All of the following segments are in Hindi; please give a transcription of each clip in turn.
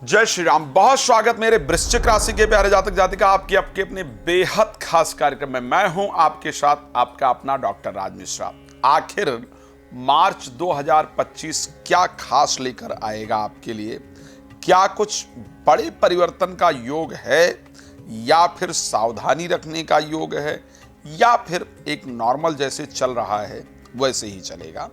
जय श्री राम। बहुत स्वागत मेरे वृश्चिक राशि के प्यारे जातक जातिका आपके अपने बेहद खास कार्यक्रम में। मैं हूं आपके साथ आपका अपना डॉक्टर राज मिश्रा। आखिर मार्च 2025 क्या खास लेकर आएगा आपके लिए? क्या कुछ बड़े परिवर्तन का योग है या फिर सावधानी रखने का योग है या फिर एक नॉर्मल जैसे चल रहा है वैसे ही चलेगा?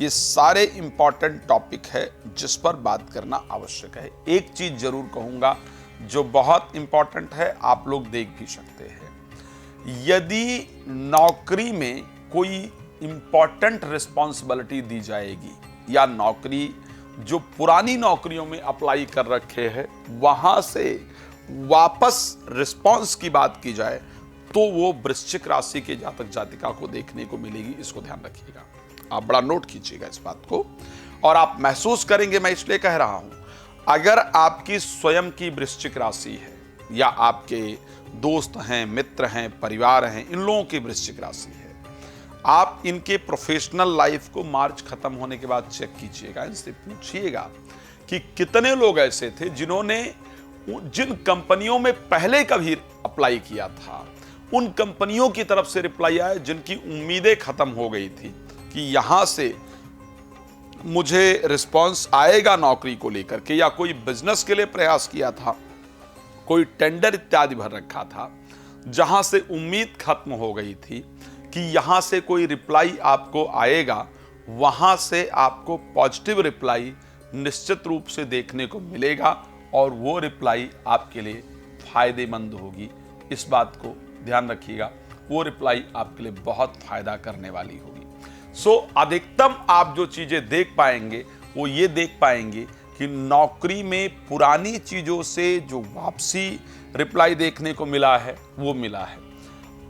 ये सारे इंपॉर्टेंट टॉपिक है जिस पर बात करना आवश्यक है। एक चीज जरूर कहूंगा जो बहुत इंपॉर्टेंट है, आप लोग देख भी सकते हैं। यदि नौकरी में कोई इंपॉर्टेंट रिस्पॉन्सिबिलिटी दी जाएगी या नौकरी जो पुरानी नौकरियों में अप्लाई कर रखे हैं वहां से वापस रिस्पॉन्स की बात की जाए तो वो वृश्चिक राशि के जातक जातिका को देखने को मिलेगी। इसको ध्यान रखिएगा, आप बड़ा नोट कीजिएगा इस बात को और आप महसूस करेंगे। मैं इसलिए कह रहा हूं, अगर आपकी स्वयं की वृश्चिक राशि है या आपके दोस्त हैं, मित्र हैं, परिवार हैं, इन लोगों की वृश्चिक राशि है, आप इनके प्रोफेशनल लाइफ को मार्च खत्म होने के बाद चेक कीजिएगा। इनसे पूछिएगा कि कितने लोग ऐसे थे जिन्होंने जिन कंपनियों में पहले कभी अप्लाई किया था उन कंपनियों की तरफ से रिप्लाई आया जिनकी उम्मीदें खत्म हो गई थी कि यहां से मुझे रिस्पांस आएगा नौकरी को लेकर के, या कोई बिजनेस के लिए प्रयास किया था, कोई टेंडर इत्यादि भर रखा था, जहां से उम्मीद खत्म हो गई थी कि यहां से कोई रिप्लाई आपको आएगा, वहां से आपको पॉजिटिव रिप्लाई निश्चित रूप से देखने को मिलेगा और वो रिप्लाई आपके लिए फायदेमंद होगी। इस बात को ध्यान रखिएगा, वो रिप्लाई आपके लिए बहुत फायदा करने वाली होगी। अधिकतम आप जो चीजें देख पाएंगे वो ये देख पाएंगे कि नौकरी में पुरानी चीजों से जो वापसी रिप्लाई देखने को मिला है वो मिला है।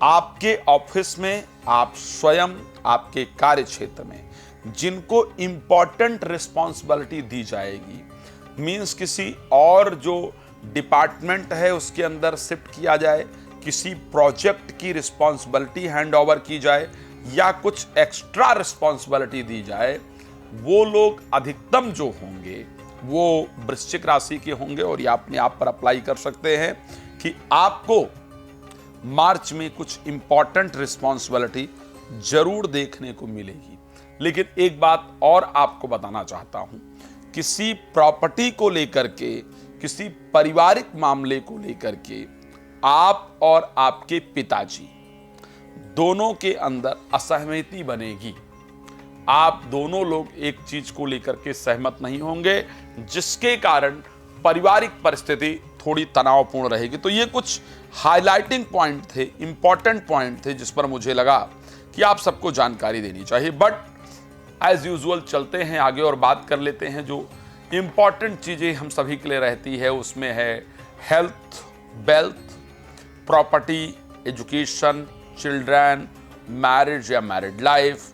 आपके ऑफिस में, आप स्वयं आपके कार्य क्षेत्र में जिनको इंपॉर्टेंट रिस्पॉन्सिबिलिटी दी जाएगी, मींस किसी और जो डिपार्टमेंट है उसके अंदर शिफ्ट किया जाए, किसी प्रोजेक्ट की रिस्पॉन्सिबिलिटी हैंड ओवर की जाए या कुछ एक्स्ट्रा रिस्पॉन्सिबिलिटी दी जाए, वो लोग अधिकतम जो होंगे वो वृश्चिक राशि के होंगे और ये अपने आप पर अप्लाई कर सकते हैं कि आपको मार्च में कुछ इंपॉर्टेंट रिस्पॉन्सिबिलिटी जरूर देखने को मिलेगी। लेकिन एक बात और आपको बताना चाहता हूं, किसी प्रॉपर्टी को लेकर के, किसी पारिवारिक मामले को लेकर के आप और आपके पिताजी दोनों के अंदर असहमति बनेगी। आप दोनों लोग एक चीज को लेकर के सहमत नहीं होंगे जिसके कारण पारिवारिक परिस्थिति थोड़ी तनावपूर्ण रहेगी। तो ये कुछ हाइलाइटिंग पॉइंट थे, इंपॉर्टेंट पॉइंट थे जिस पर मुझे लगा कि आप सबको जानकारी देनी चाहिए। बट एज यूजुअल चलते हैं आगे और बात कर लेते हैं जो इंपॉर्टेंट चीजें हम सभी के लिए रहती है। उसमें है health, wealth, property, education, children, marriage या मैरिड लाइफ,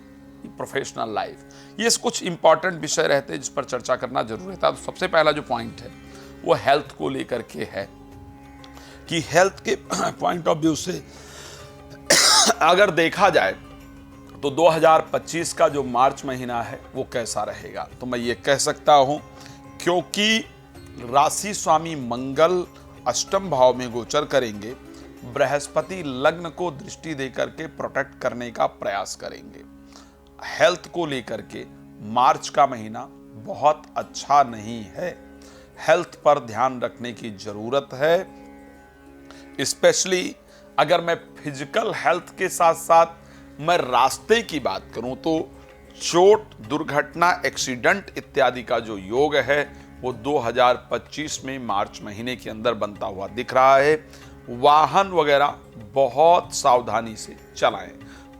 प्रोफेशनल लाइफ। ये कुछ इंपॉर्टेंट विषय रहते हैं जिस पर चर्चा करना जरूरी रहता है। तो सबसे पहला जो पॉइंट है वो हेल्थ को लेकर के है कि हेल्थ के पॉइंट ऑफ व्यू से अगर देखा जाए तो 2025 का जो मार्च महीना है वो कैसा रहेगा, तो मैं ये कह सकता हूं क्योंकि राशि स्वामी मंगल अष्टम भाव में गोचर करेंगे, बृहस्पति लग्न को दृष्टि देकर के प्रोटेक्ट करने का प्रयास करेंगे। हेल्थ को लेकर के मार्च का महीना बहुत अच्छा नहीं है। हेल्थ पर ध्यान रखने की जरूरत है। स्पेशली अगर मैं फिजिकल हेल्थ के साथ साथ मैं रास्ते की बात करूं तो चोट, दुर्घटना, एक्सीडेंट इत्यादि का जो योग है वो 2025 में मार्च महीने के अंदर बनता हुआ दिख रहा है। वाहन वगैरह बहुत सावधानी से चलाएं।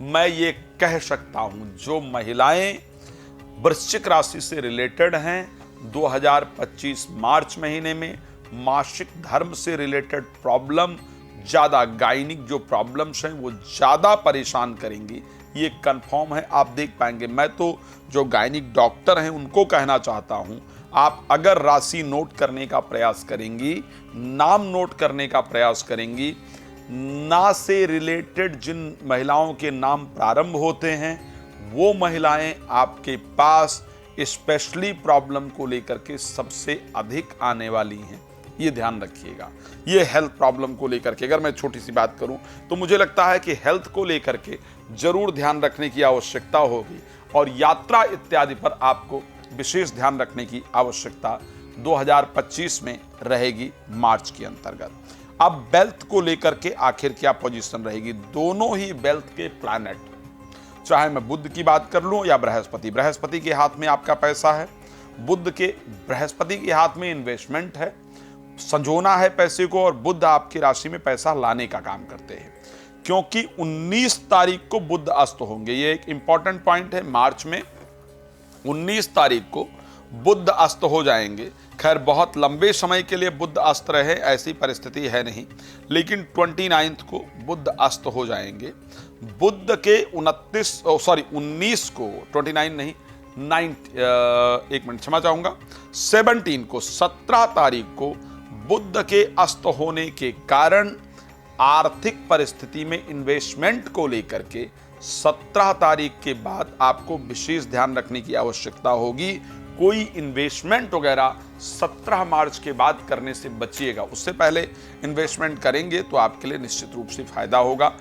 मैं ये कह सकता हूं जो महिलाएं वृश्चिक राशि से रिलेटेड हैं 2025 मार्च महीने में मासिक धर्म से रिलेटेड प्रॉब्लम ज्यादा, गायनिक जो प्रॉब्लम्स हैं वो ज्यादा परेशान करेंगी, ये कंफर्म है। आप देख पाएंगे, मैं तो जो गायनिक डॉक्टर हैं उनको कहना चाहता हूं, आप अगर राशि नोट करने का प्रयास करेंगी, नाम नोट करने का प्रयास करेंगी, ना से रिलेटेड जिन महिलाओं के नाम प्रारंभ होते हैं वो महिलाएं आपके पास स्पेशली प्रॉब्लम को लेकर के सबसे अधिक आने वाली हैं। ये ध्यान रखिएगा। ये हेल्थ प्रॉब्लम को लेकर के अगर मैं छोटी सी बात करूं तो मुझे लगता है कि हेल्थ को लेकर के जरूर ध्यान रखने की आवश्यकता होगी और यात्रा इत्यादि पर आपको विशेष ध्यान रखने की आवश्यकता 2025 में रहेगी मार्च के अंतर्गत। अब वेल्थ को लेकर के आखिर क्या पोजीशन रहेगी? दोनों ही वेल्थ के प्लैनेट, चाहे मैं बुध की बात कर लूं या बृहस्पति के हाथ में आपका पैसा है, बृहस्पति के हाथ में इन्वेस्टमेंट है, संजोना है पैसे को, और बुध आपकी राशि में पैसा लाने का काम करते हैं क्योंकि 19 तारीख को बुध अस्त होंगे। ये एक इंपॉर्टेंट पॉइंट है। मार्च में 19 तारीख को बुध अस्त हो जाएंगे। खैर बहुत लंबे समय के लिए बुध अस्त रहे ऐसी परिस्थिति है नहीं, लेकिन 29 को बुध अस्त हो जाएंगे। बुध के 19 को 29 नहीं 17 को 17 तारीख को बुध के अस्त होने के कारण आर्थिक परिस्थिति में इन्वेस्टमेंट को लेकर के 17 तारीख के बाद आपको विशेष ध्यान रखने की आवश्यकता होगी। कोई इन्वेस्टमेंट वगैरह 17 मार्च के बाद करने से बचिएगा। उससे पहले इन्वेस्टमेंट करेंगे तो आपके लिए निश्चित रूप से फायदा होगा।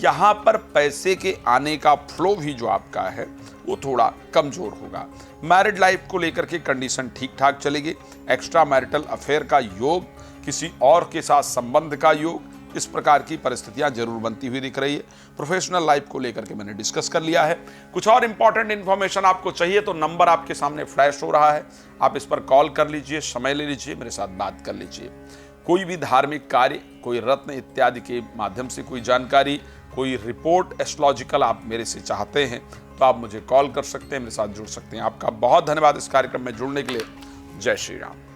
यहाँ पर पैसे के आने का फ्लो भी जो आपका है वो थोड़ा कमजोर होगा। मैरिड लाइफ को लेकर के कंडीशन ठीक ठाक चलेगी। एक्स्ट्रा मैरिटल अफेयर का योग, किसी और के साथ संबंध का योग, इस प्रकार की परिस्थितियां जरूर बनती हुई दिख रही है। प्रोफेशनल लाइफ को लेकर के मैंने डिस्कस कर लिया है। कुछ और इंपॉर्टेंट इंफॉर्मेशन आपको चाहिए तो नंबर आपके सामने फ्लैश हो रहा है, आप इस पर कॉल कर लीजिए, समय ले लीजिए, मेरे साथ बात कर लीजिए। कोई भी धार्मिक कार्य, कोई रत्न इत्यादि के माध्यम से कोई जानकारी, कोई रिपोर्ट एस्ट्रोलॉजिकल आप मेरे से चाहते हैं तो आप मुझे कॉल कर सकते हैं, मेरे साथ जुड़ सकते हैं। आपका बहुत धन्यवाद इस कार्यक्रम में जुड़ने के लिए। जय श्री राम।